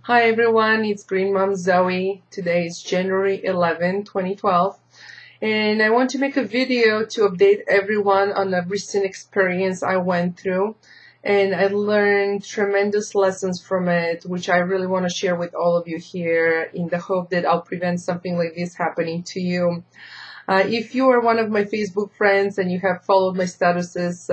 Hi everyone, it's GreenMomZoe. Today is January 11, 2012, and I want to make a video to update everyone on a recent experience I went through, and I learned tremendous lessons from it, which I really want to share with all of you here in the hope that I'll prevent something like this happening to you. If you are one of my Facebook friends and you have followed my statuses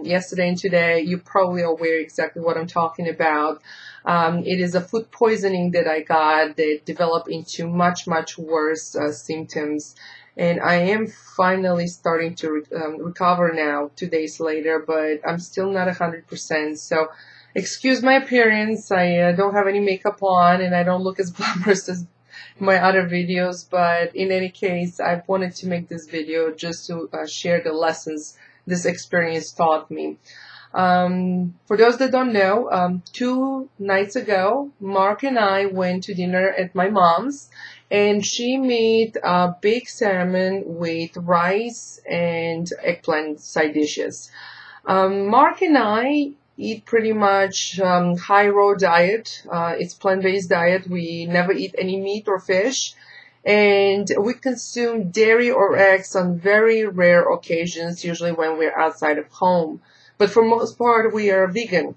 yesterday and today, you're probably aware exactly what I'm talking about. It is a food poisoning that I got that developed into much, much worse symptoms. And I am finally starting to recover now, 2 days later, but I'm still not 100%. So excuse my appearance. I don't have any makeup on and I don't look as glamorous as my other videos, but in any case, I wanted to make this video just to share the lessons this experience taught me. For those that don't know, 2 nights ago, Mark and I went to dinner at my mom's, and she made baked salmon with rice and eggplant side dishes. Mark and I eat pretty much high raw diet. It's plant-based diet. We never eat any meat or fish, and we consume dairy or eggs on very rare occasions, usually when we're outside of home. But for most part, we are vegan.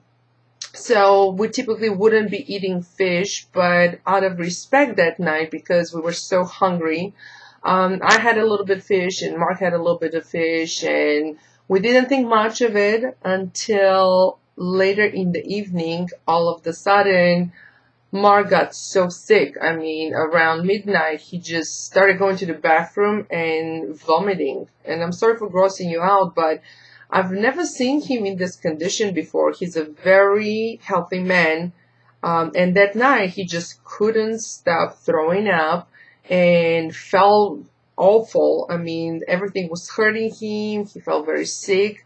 So we typically wouldn't be eating fish, but out of respect that night, because we were so hungry, I had a little bit of fish and Mark had a little bit of fish, and we didn't think much of it until later in the evening. All of the sudden, Mark got so sick. I mean, around midnight, he just started going to the bathroom and vomiting. And I'm sorry for grossing you out, but I've never seen him in this condition before. He's a very healthy man. And that night, he just couldn't stop throwing up and felt awful. I mean, everything was hurting him. He felt very sick.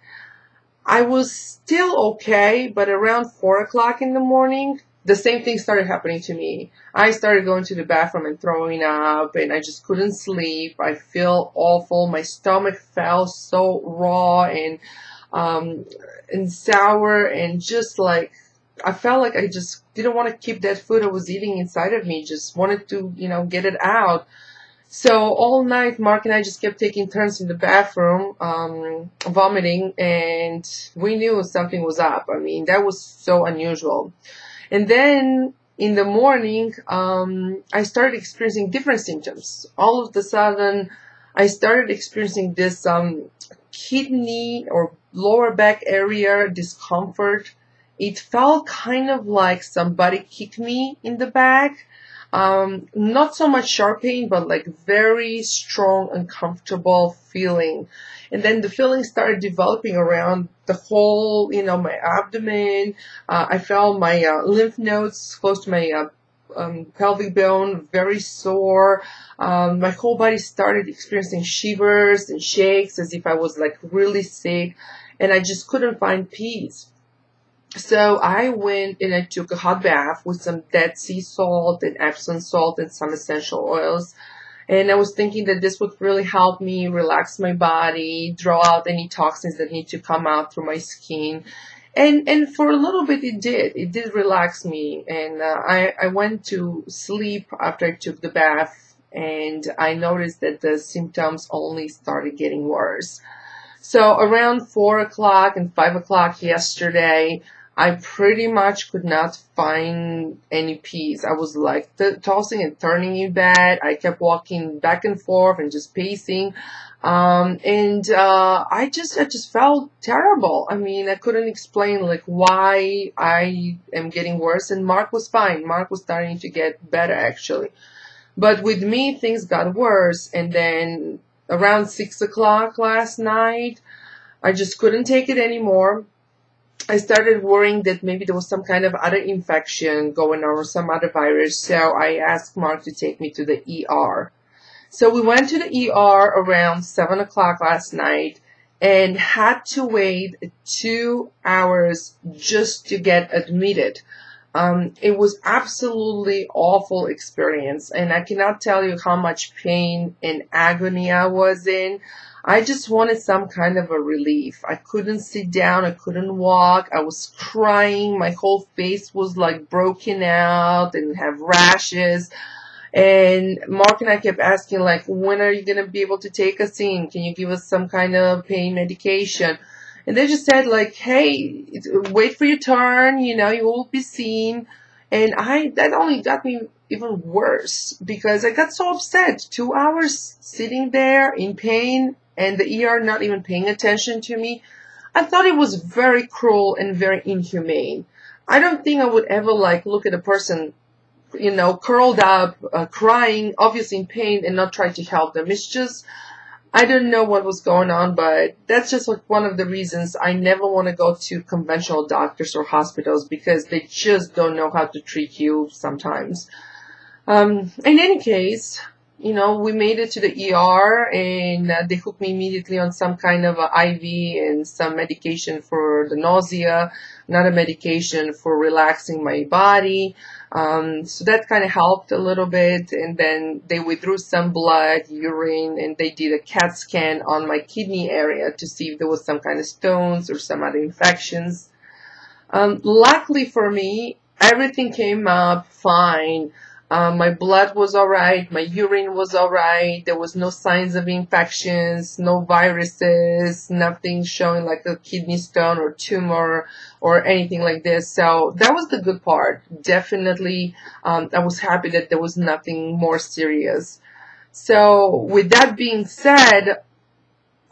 I was still okay, but around 4 o'clock in the morning, the same thing started happening to me. I started going to the bathroom and throwing up, and I just couldn't sleep. I feel awful. My stomach felt so raw and sour, and just like I felt like I just didn't want to keep that food I was eating inside of me. Just wanted to, get it out. So all night, Mark and I just kept taking turns in the bathroom, vomiting, and we knew something was up. I mean, that was so unusual. And then in the morning, I started experiencing different symptoms. All of a sudden, I started experiencing this kidney or lower back area discomfort. It felt kind of like somebody kicked me in the back. Not so much sharp pain, but like very strong, uncomfortable feeling. And then the feeling started developing around the whole, my abdomen. I felt my lymph nodes close to my pelvic bone very sore. My whole body started experiencing shivers and shakes as if I was like really sick, and I just couldn't find peace. So I went and I took a hot bath with some Dead Sea salt and Epsom salt and some essential oils. And I was thinking that this would really help me relax my body, draw out any toxins that need to come out through my skin. And for a little bit it did. It did relax me. And I went to sleep after I took the bath, and I noticed that the symptoms only started getting worse. So around 4 o'clock and 5 o'clock yesterday, I pretty much could not find any peace. I was like tossing and turning in bed. I kept walking back and forth and just pacing. I just felt terrible. I mean, I couldn't explain like why I am getting worse. And Mark was fine. Mark was starting to get better actually. But with me, things got worse. And then around 6 o'clock last night, I just couldn't take it anymore. I started worrying that maybe there was some kind of other infection going on or some other virus. So I asked Mark to take me to the ER. So we went to the ER around 7 o'clock last night and had to wait 2 hours just to get admitted. It was absolutely awful experience, and I cannot tell you how much pain and agony I was in. I just wanted some kind of a relief. I couldn't sit down. I couldn't walk. I was crying. My whole face was like broken out and have rashes. And Mark and I kept asking, like, when are you going to be able to take us in? Can you give us some kind of pain medication? And they just said, like, hey, wait for your turn, you know, you will be seen. And that only got me even worse because I got so upset. 2 hours sitting there in pain and the ER not even paying attention to me. I thought it was very cruel and very inhumane. I don't think I would ever, like, look at a person, you know, curled up, crying, obviously in pain, and not try to help them. It's just, I don't know what was going on, but that's just like one of the reasons I never want to go to conventional doctors or hospitals because they just don't know how to treat you sometimes. In any case, you know, we made it to the ER and they hooked me immediately on some kind of a IV and some medication for the nausea, another medication for relaxing my body. So that kind of helped a little bit. And then they withdrew some blood, urine, and they did a CAT scan on my kidney area to see if there was some kind of stones or some other infections. Luckily for me, everything came up fine. My blood was alright, my urine was alright, there was no signs of infections, no viruses, nothing showing like a kidney stone or tumor or anything like this. So that was the good part. Definitely, I was happy that there was nothing more serious. So with that being said,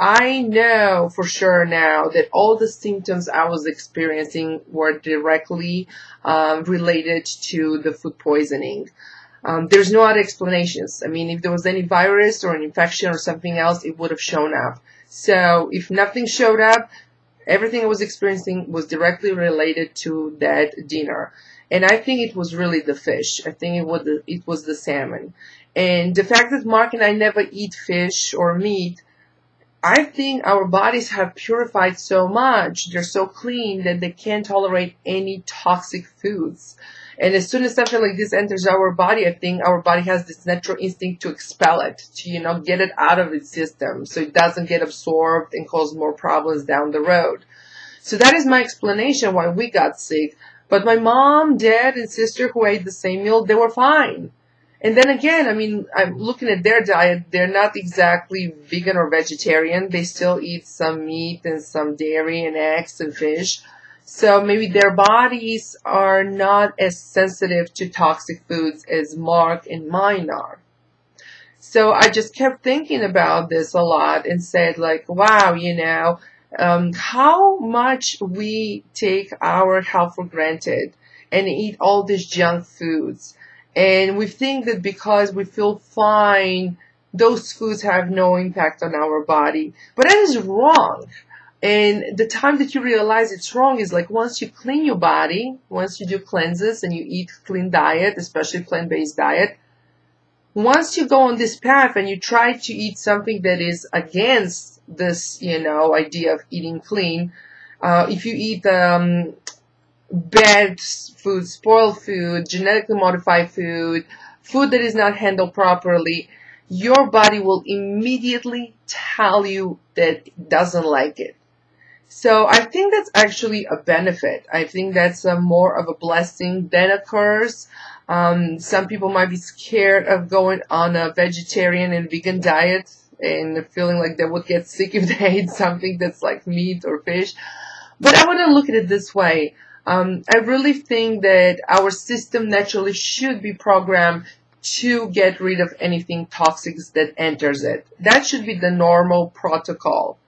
I know for sure now that all the symptoms I was experiencing were directly related to the food poisoning. There's no other explanations. I mean, if there was any virus or an infection or something else, it would have shown up. So if nothing showed up, everything I was experiencing was directly related to that dinner. And I think it was really the fish. I think it was the salmon. And the fact that Mark and I never eat fish or meat, I think our bodies have purified so much, they're so clean that they can't tolerate any toxic foods. And as soon as something like this enters our body, I think our body has this natural instinct to expel it, to, you know, get it out of its system so it doesn't get absorbed and cause more problems down the road. So that is my explanation why we got sick. But my mom, dad, and sister who ate the same meal, they were fine. And then again, I mean, I'm looking at their diet. They're not exactly vegan or vegetarian. They still eat some meat and some dairy and eggs and fish. So maybe their bodies are not as sensitive to toxic foods as Mark and mine are. So I just kept thinking about this a lot and said, like, wow, you know, how much we take our health for granted and eat all these junk foods. And we think that because we feel fine, those foods have no impact on our body. But that is wrong. And the time that you realize it's wrong is like once you clean your body, once you do cleanses and you eat clean diet, especially plant-based diet, once you go on this path and you try to eat something that is against this, you know, idea of eating clean, if you eat bad food, spoiled food, genetically modified food, food that is not handled properly, your body will immediately tell you that it doesn't like it. So I think that's actually a benefit. I think that's more of a blessing than a curse. Some people might be scared of going on a vegetarian and vegan diet and feeling like they would get sick if they ate something that's like meat or fish. But I want to look at it this way. I really think that our system naturally should be programmed to get rid of anything toxic that enters it. That should be the normal protocol.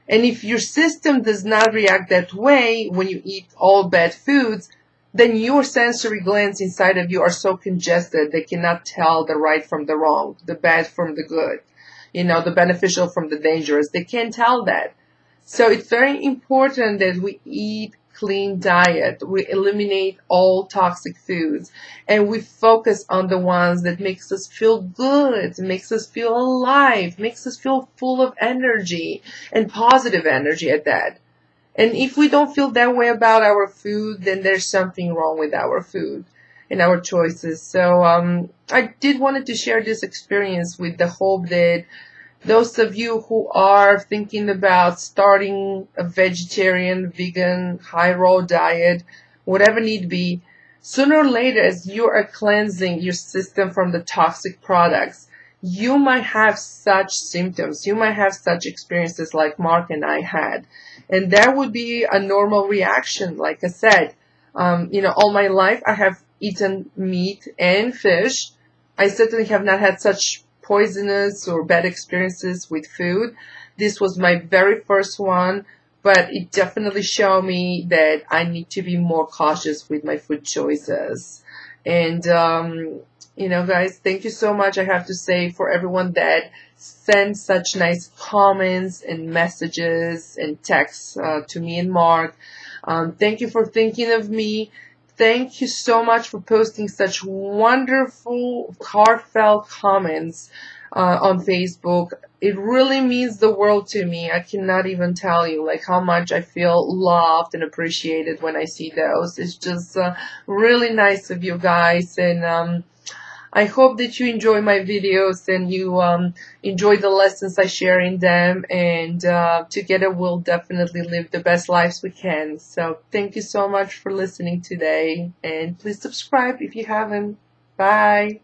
And if your system does not react that way when you eat all bad foods, then your sensory glands inside of you are so congested they cannot tell the right from the wrong, the bad from the good, you know, the beneficial from the dangerous. They can't tell that. So it's very important that we eat clean diet, we eliminate all toxic foods, and we focus on the ones that makes us feel good, makes us feel alive, makes us feel full of energy and positive energy at that. And if we don't feel that way about our food, then there's something wrong with our food and our choices. So I did wanted to share this experience with the hope that Those of you who are thinking about starting a vegetarian, vegan, high raw diet, whatever need be, sooner or later, as you are cleansing your system from the toxic products, you might have such symptoms. You might have such experiences like Mark and I had. And that would be a normal reaction. Like I said, all my life I have eaten meat and fish. I certainly have not had such poisonous or bad experiences with food. This was my very first one, but it definitely showed me that I need to be more cautious with my food choices. And, guys, thank you so much, I have to say, for everyone that sends such nice comments and messages and texts to me and Mark. Thank you for thinking of me. Thank you so much for posting such wonderful, heartfelt comments on Facebook. It really means the world to me. I cannot even tell you like how much I feel loved and appreciated when I see those. It's just really nice of you guys, and I hope that you enjoy my videos and you enjoy the lessons I share in them, and together we'll definitely live the best lives we can. So thank you so much for listening today, and please subscribe if you haven't. Bye.